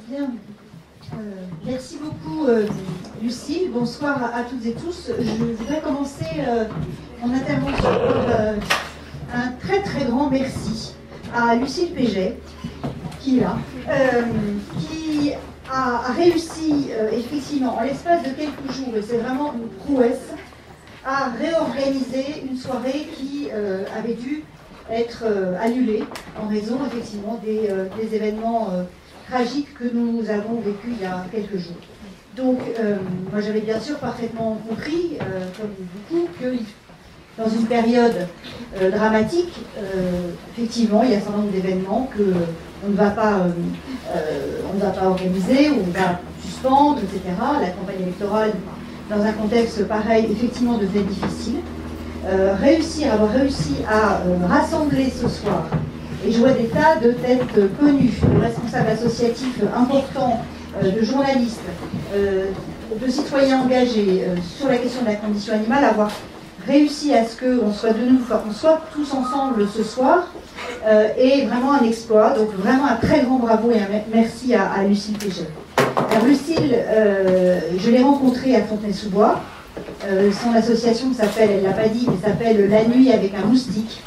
Bien. Merci beaucoup Lucille. Bonsoir à toutes et tous. Je voudrais commencer mon intervention par un très très grand merci à Lucille Péget, qui est là, qui a réussi effectivement en l'espace de quelques jours, et c'est vraiment une prouesse, à réorganiser une soirée qui avait dû être annulée en raison effectivement des événements tragiques que nous avons vécus il y a quelques jours. Donc, moi j'avais bien sûr parfaitement compris, comme beaucoup, que dans une période dramatique, effectivement, il y a un certain nombre d'événements qu'on ne va pas organiser, ou on va suspendre, etc. La campagne électorale, dans un contexte pareil, effectivement, devenait difficile. Avoir réussi à rassembler ce soir, et je vois des tas de têtes connues, de responsables associatifs importants, de journalistes, de citoyens engagés sur la question de la condition animale, avoir réussi à ce qu'on soit de nouveau, qu'on soit tous ensemble ce soir, est vraiment un exploit. Donc vraiment un très grand bravo et un merci à Lucille Péget. Alors Lucille, je l'ai rencontrée à Fontenay-sous-Bois. Son association s'appelle, elle ne l'a pas dit, mais s'appelle La Nuit avec un moustique.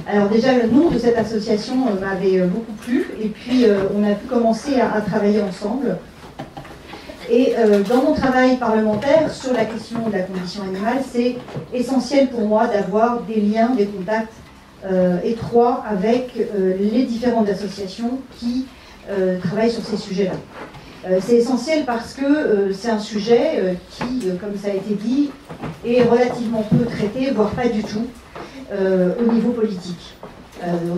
Alors déjà le nom de cette association m'avait beaucoup plu, et puis on a pu commencer à travailler ensemble. Et dans mon travail parlementaire sur la question de la condition animale, c'est essentiel pour moi d'avoir des liens, des contacts étroits avec les différentes associations qui travaillent sur ces sujets-là. C'est essentiel parce que c'est un sujet qui, comme ça a été dit, est relativement peu traité, voire pas du tout, au niveau politique.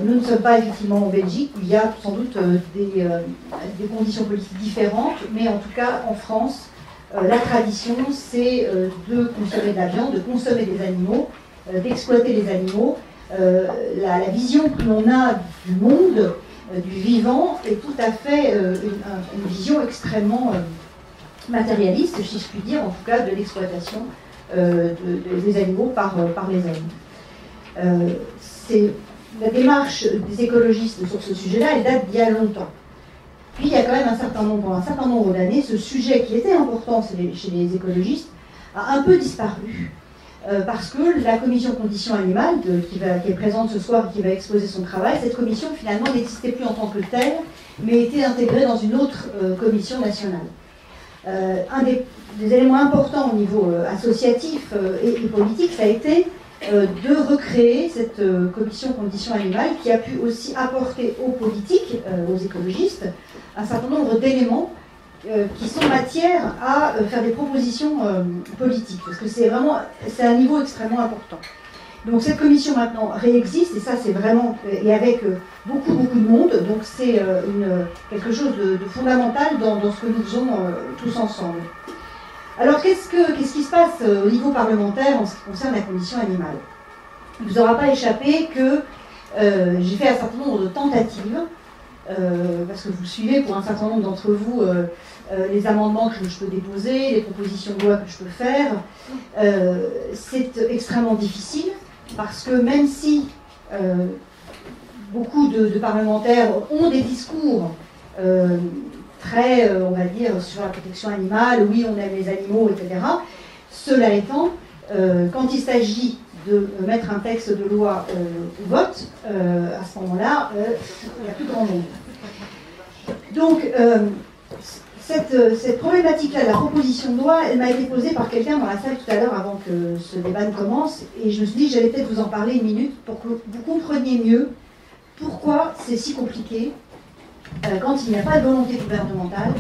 Nous ne sommes pas effectivement en Belgique, où il y a sans doute des conditions politiques différentes, mais en tout cas en France, la tradition c'est de consommer de la viande, de consommer des animaux, d'exploiter les animaux. La vision que l'on a du monde, du vivant, est tout à fait une vision extrêmement matérialiste, si je puis dire, en tout cas de l'exploitation des animaux par les hommes. La démarche des écologistes sur ce sujet-là, elle date d'il y a longtemps. Puis il y a quand même un certain nombre d'années, ce sujet qui était important chez les écologistes a un peu disparu. Parce que la commission conditions animales, qui est présente ce soir et qui va exposer son travail, cette commission finalement n'existait plus en tant que telle, mais était intégrée dans une autre commission nationale. Un des éléments importants au niveau associatif et politique, ça a été de recréer cette commission conditions animales qui a pu aussi apporter aux politiques, aux écologistes, un certain nombre d'éléments qui sont matière à faire des propositions politiques, parce que c'est un niveau extrêmement important. Donc cette commission maintenant réexiste, et ça c'est vraiment, et avec beaucoup de monde, donc c'est quelque chose de fondamental dans ce que nous faisons tous ensemble. Alors qu'est-ce qui se passe au niveau parlementaire en ce qui concerne la condition animale? Il ne vous aura pas échappé que j'ai fait un certain nombre de tentatives, parce que vous suivez pour un certain nombre d'entre vous les amendements que je peux déposer, les propositions de loi que je peux faire. C'est extrêmement difficile, parce que même si beaucoup de parlementaires ont des discours très, on va dire, sur la protection animale, oui, on aime les animaux, etc. Cela étant, quand il s'agit de mettre un texte de loi au vote, à ce moment-là, il n'y a plus grand monde. Donc, cette problématique-là, la proposition de loi, elle m'a été posée par quelqu'un dans la salle tout à l'heure avant que ce débat ne commence, et je me suis dit que j'allais peut-être vous en parler une minute pour que vous compreniez mieux pourquoi c'est si compliqué quand il n'y a pas de volonté gouvernementale,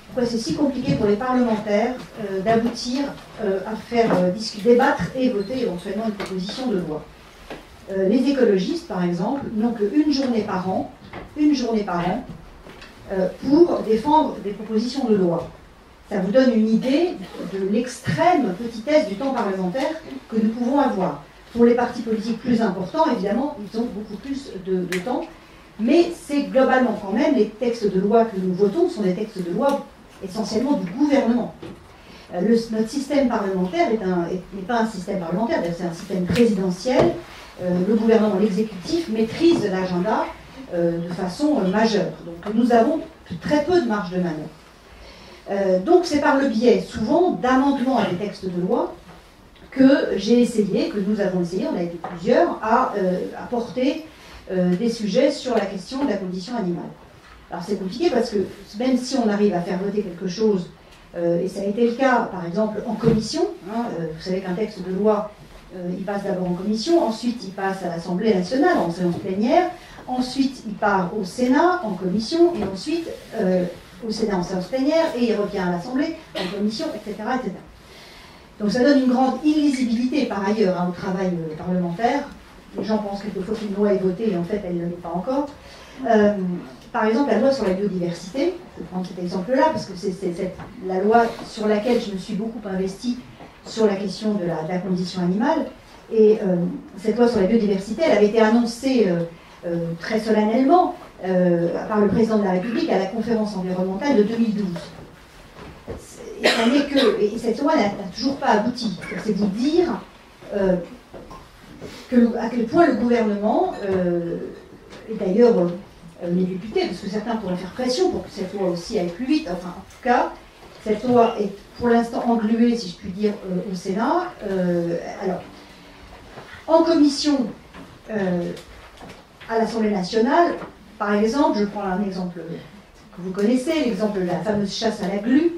pourquoi c'est si compliqué pour les parlementaires d'aboutir à faire débattre et voter éventuellement une proposition de loi. Les écologistes, par exemple, n'ont qu'une journée par an, pour défendre des propositions de loi. Ça vous donne une idée de l'extrême petitesse du temps parlementaire que nous pouvons avoir. Pour les partis politiques plus importants, évidemment, ils ont beaucoup plus de temps, mais c'est globalement quand même les textes de loi que nous votons sont des textes de loi essentiellement du gouvernement. Notre système parlementaire n'est pas un système parlementaire, c'est un système présidentiel. Le gouvernement, l'exécutif, maîtrise l'agenda de façon majeure. Donc nous avons très peu de marge de manœuvre. Donc c'est par le biais souvent d'amendements à des textes de loi que j'ai essayé, que nous avons essayé, on a été plusieurs, à porter des sujets sur la question de la condition animale. Alors c'est compliqué parce que même si on arrive à faire voter quelque chose, et ça a été le cas par exemple en commission, hein, vous savez qu'un texte de loi, il passe d'abord en commission, ensuite il passe à l'Assemblée nationale en séance plénière, ensuite il part au Sénat en commission, et ensuite au Sénat en séance plénière, et il revient à l'Assemblée en commission, etc., etc. Donc ça donne une grande illisibilité par ailleurs hein, au travail parlementaire. Les gens pensent quelquefois qu'une loi est votée et en fait elle ne l'est pas encore. Par exemple, la loi sur la biodiversité, je vais prendre cet exemple-là parce que c'est la loi sur laquelle je me suis beaucoup investie sur la question de la condition animale. Et cette loi sur la biodiversité, elle avait été annoncée très solennellement par le président de la République à la conférence environnementale de 2012. Et cette loi n'a toujours pas abouti. C'est vous dire à quel point le gouvernement, et d'ailleurs les députés, parce que certains pourraient faire pression pour que cette loi aussi aille plus vite, enfin en tout cas, cette loi est pour l'instant engluée, si je puis dire, au Sénat. Alors, en commission à l'Assemblée nationale, par exemple, je prends un exemple que vous connaissez, l'exemple de la fameuse chasse à la glu.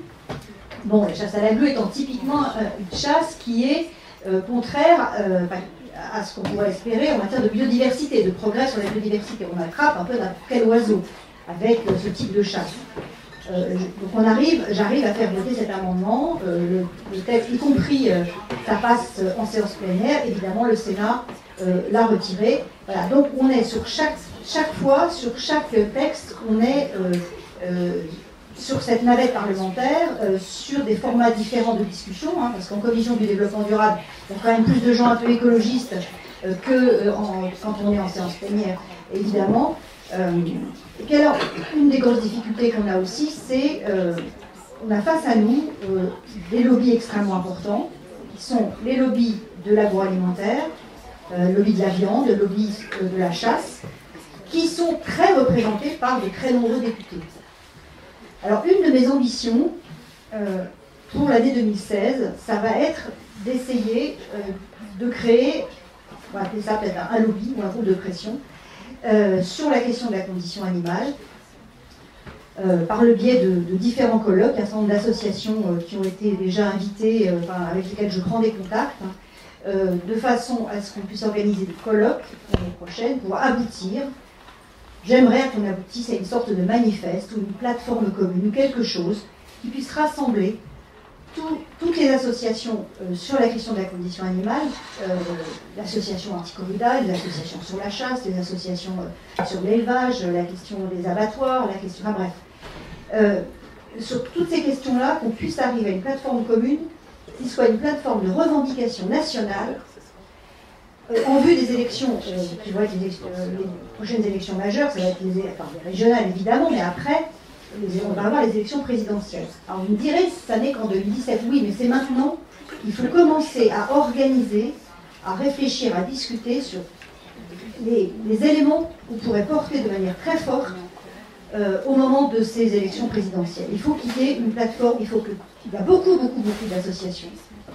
Bon, la chasse à la glu étant typiquement une chasse qui est contraire à ce qu'on pourrait espérer en matière de biodiversité, de progrès sur la biodiversité. On attrape un peu n'importe quel oiseau avec ce type de chasse. Donc j'arrive à faire voter cet amendement, le texte, y compris, ça passe en séance plénière, évidemment le Sénat l'a retiré. Voilà, donc on est sur chaque fois, sur chaque texte, on est sur cette navette parlementaire, sur des formats différents de discussion, hein, parce qu'en commission du développement durable, il y a quand même plus de gens un peu écologistes que quand on est en séance plénière, évidemment. Et puis alors, une des grosses difficultés qu'on a aussi, c'est on a face à nous des lobbies extrêmement importants, qui sont les lobbies de l'agroalimentaire, le lobby de la viande, le lobby de la chasse, qui sont très représentés par de très nombreux députés. Alors, une de mes ambitions pour l'année 2016, ça va être d'essayer de créer, on va appeler ça peut-être un lobby ou un groupe de pression, sur la question de la condition animale, par le biais de différents colloques, un certain nombre d'associations qui ont été déjà invitées, avec lesquelles je prends des contacts, de façon à ce qu'on puisse organiser des colloques l'année prochaine pour aboutir. J'aimerais qu'on aboutisse à une sorte de manifeste ou une plateforme commune ou quelque chose qui puisse rassembler toutes les associations sur la question de la condition animale, l'association anti-corrida, les associations sur la chasse, les associations sur l'élevage, la question des abattoirs, la question... Enfin bref. Sur toutes ces questions-là, qu'on puisse arriver à une plateforme commune qui soit une plateforme de revendication nationale en vue des élections, qui vont être les prochaines élections majeures, ça va être les régionales évidemment, mais après, on va avoir les élections présidentielles. Alors vous me direz, ça n'est qu'en 2017, oui, mais c'est maintenant qu'il faut commencer à organiser, à réfléchir, à discuter sur les éléments qu'on pourrait porter de manière très forte au moment de ces élections présidentielles. Il faut qu'il y ait une plateforme, il y a beaucoup d'associations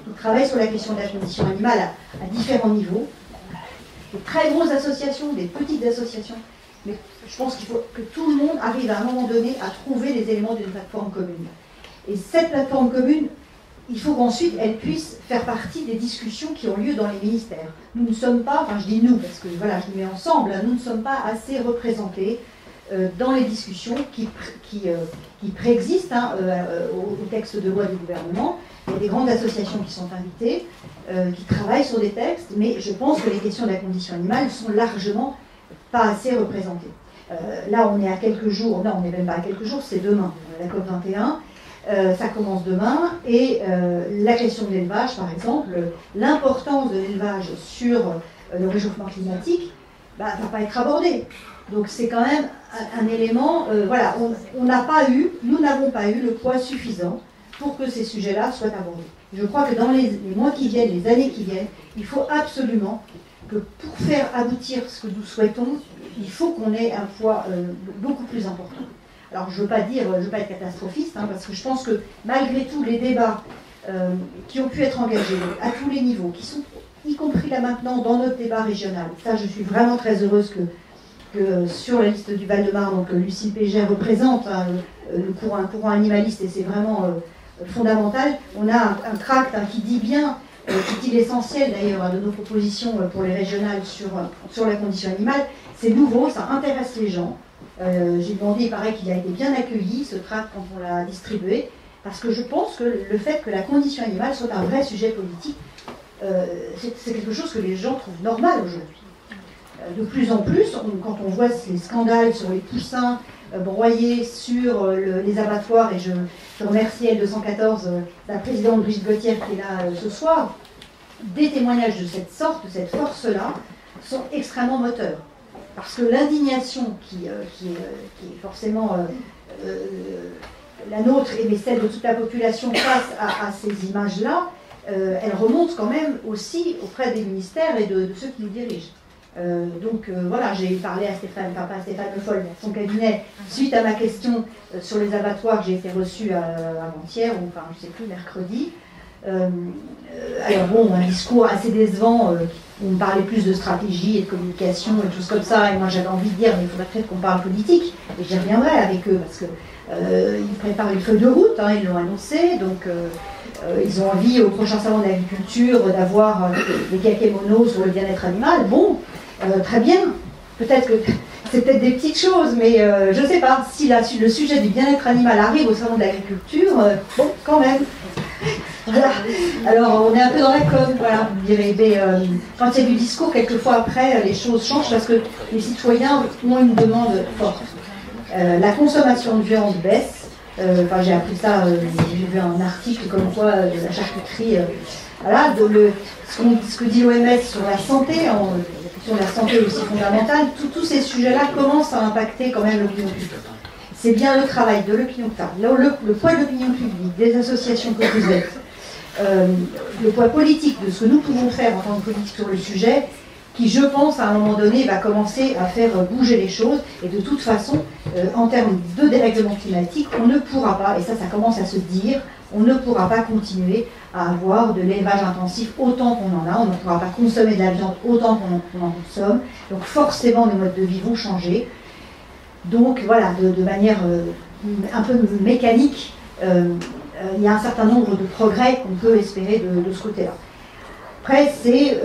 qui travaillent sur la question de la condition animale à différents niveaux. Des très grosses associations, des petites associations, mais je pense qu'il faut que tout le monde arrive à un moment donné à trouver les éléments d'une plateforme commune. Et cette plateforme commune, il faut qu'ensuite elle puisse faire partie des discussions qui ont lieu dans les ministères. Nous ne sommes pas, enfin je dis nous, parce que voilà, je les mets ensemble, nous ne sommes pas assez représentés dans les discussions qui préexistent au texte de loi du gouvernement. Il y a des grandes associations qui sont invitées, qui travaillent sur des textes, mais je pense que les questions de la condition animale sont largement pas assez représentées. Là, on est à quelques jours, non, on n'est même pas à quelques jours, c'est demain, la COP21, ça commence demain, et la question de l'élevage, par exemple, l'importance de l'élevage sur le réchauffement climatique, va pas être abordée. Donc c'est quand même un élément, voilà, nous n'avons pas eu le poids suffisant pour que ces sujets-là soient abordés. Je crois que dans les mois qui viennent, les années qui viennent, il faut absolument que pour faire aboutir ce que nous souhaitons, il faut qu'on ait un poids beaucoup plus important. Alors je ne veux pas être catastrophiste, hein, parce que je pense que malgré tout les débats qui ont pu être engagés à tous les niveaux, qui sont y compris là maintenant dans notre débat régional, ça je suis vraiment très heureuse que sur la liste du Val-de-Marne, donc Lucille Pégère représente hein, un courant animaliste et c'est vraiment fondamental. On a un tract hein, qui dit bien, qui dit l'essentiel d'ailleurs de nos propositions pour les régionales sur la condition animale. C'est nouveau, ça intéresse les gens. J'ai demandé, il paraît qu'il a été bien accueilli, ce tract, quand on l'a distribué, parce que je pense que le fait que la condition animale soit un vrai sujet politique, c'est quelque chose que les gens trouvent normal aujourd'hui. De plus en plus, quand on voit ces scandales sur les poussins broyés sur les abattoirs, et je remercie L214, la présidente Brigitte Gauthier qui est là ce soir, des témoignages de cette sorte, de cette force-là, sont extrêmement moteurs. Parce que l'indignation qui est forcément la nôtre et celle de toute la population face à ces images-là, elle remonte quand même aussi auprès des ministères et de ceux qui nous dirigent. Voilà, j'ai parlé à Stéphane, enfin pas à Stéphane Le Foll, mais à son cabinet, suite à ma question sur les abattoirs, j'ai été reçue avant-hier, ou enfin je ne sais plus, mercredi. Alors bon, un discours assez décevant, où on me parlait plus de stratégie et de communication et de choses comme ça, et moi j'avais envie de dire, mais il faudrait peut-être qu'on parle politique, et j'y reviendrai avec eux, parce que ils préparent une feuille de route, hein, ils l'ont annoncé, donc ils ont envie au prochain salon d'agriculture d'avoir des kakémonos sur le bien-être animal. Bon, très bien, peut-être que c'est peut-être des petites choses, mais je ne sais pas, si le sujet du bien-être animal arrive au salon de l'agriculture, bon, quand même. Voilà. Alors on est un peu dans la com, voilà, vous direz, mais quand il y a du discours, quelquefois après, les choses changent parce que les citoyens ont une demande forte. La consommation de viande baisse. Enfin, j'ai appris ça, j'ai vu un article comme quoi la charcuterie, voilà, ce que dit l'OMS sur la santé, la question de la santé est aussi fondamentale, tous ces sujets-là commencent à impacter quand même l'opinion publique. C'est bien le travail de l'opinion publique, le poids de l'opinion publique, des associations que vous êtes, le poids politique de ce que nous pouvons faire en tant que politique sur le sujet, qui, je pense, à un moment donné, va commencer à faire bouger les choses. Et de toute façon, en termes de dérèglement climatique, on ne pourra pas, et ça commence à se dire, on ne pourra pas continuer à avoir de l'élevage intensif autant qu'on en a, on ne pourra pas consommer de la viande autant qu'on en consomme. Donc forcément, nos modes de vie vont changer. Donc voilà, de manière un peu mécanique, il y a un certain nombre de progrès qu'on peut espérer de ce côté-là. Après, c'est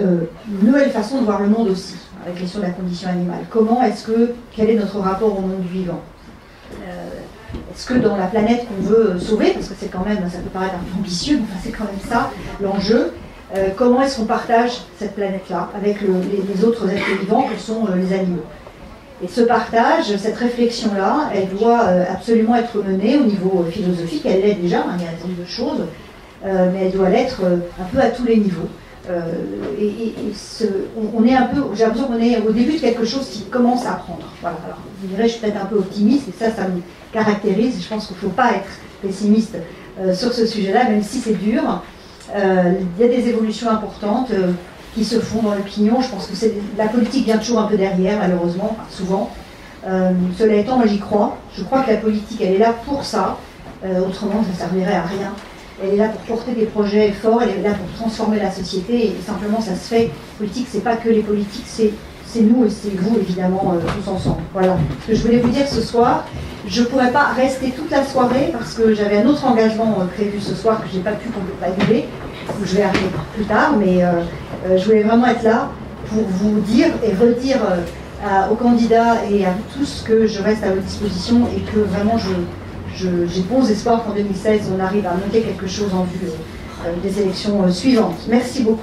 une nouvelle façon de voir le monde aussi, la question de la condition animale. Quel est notre rapport au monde vivant? Est-ce que dans la planète qu'on veut sauver, parce que c'est quand même, ça peut paraître un peu ambitieux, mais enfin, c'est quand même ça l'enjeu, comment est-ce qu'on partage cette planète-là avec les autres êtres vivants que sont les animaux? Et ce partage, cette réflexion-là, elle doit absolument être menée au niveau philosophique, elle l'est déjà, hein, il y a un certain nombre de choses, mais elle doit l'être un peu à tous les niveaux. On est un peu, j'ai l'impression qu'on est au début de quelque chose qui commence à prendre. Voilà. Alors, vous direz, je suis peut-être un peu optimiste, et ça me caractérise. Je pense qu'il ne faut pas être pessimiste sur ce sujet-là, même si c'est dur. Il y a des évolutions importantes qui se font dans l'opinion. Je pense que la politique vient toujours un peu derrière, malheureusement, enfin, souvent. Cela étant, moi j'y crois. Je crois que la politique, elle est là pour ça. Autrement, ça ne servirait à rien. Elle est là pour porter des projets forts, elle est là pour transformer la société, et simplement ça se fait. La politique, c'est pas que les politiques, c'est nous et c'est vous, évidemment, tous ensemble. Voilà ce que je voulais vous dire ce soir. Je ne pourrais pas rester toute la soirée parce que j'avais un autre engagement prévu ce soir que je n'ai pas pu annuler, où je vais arriver plus tard, mais je voulais vraiment être là pour vous dire et redire aux candidats et à vous tous que je reste à votre disposition et que vraiment j'ai bons espoirs qu'en 2016 on arrive à monter quelque chose en vue des élections suivantes. Merci beaucoup.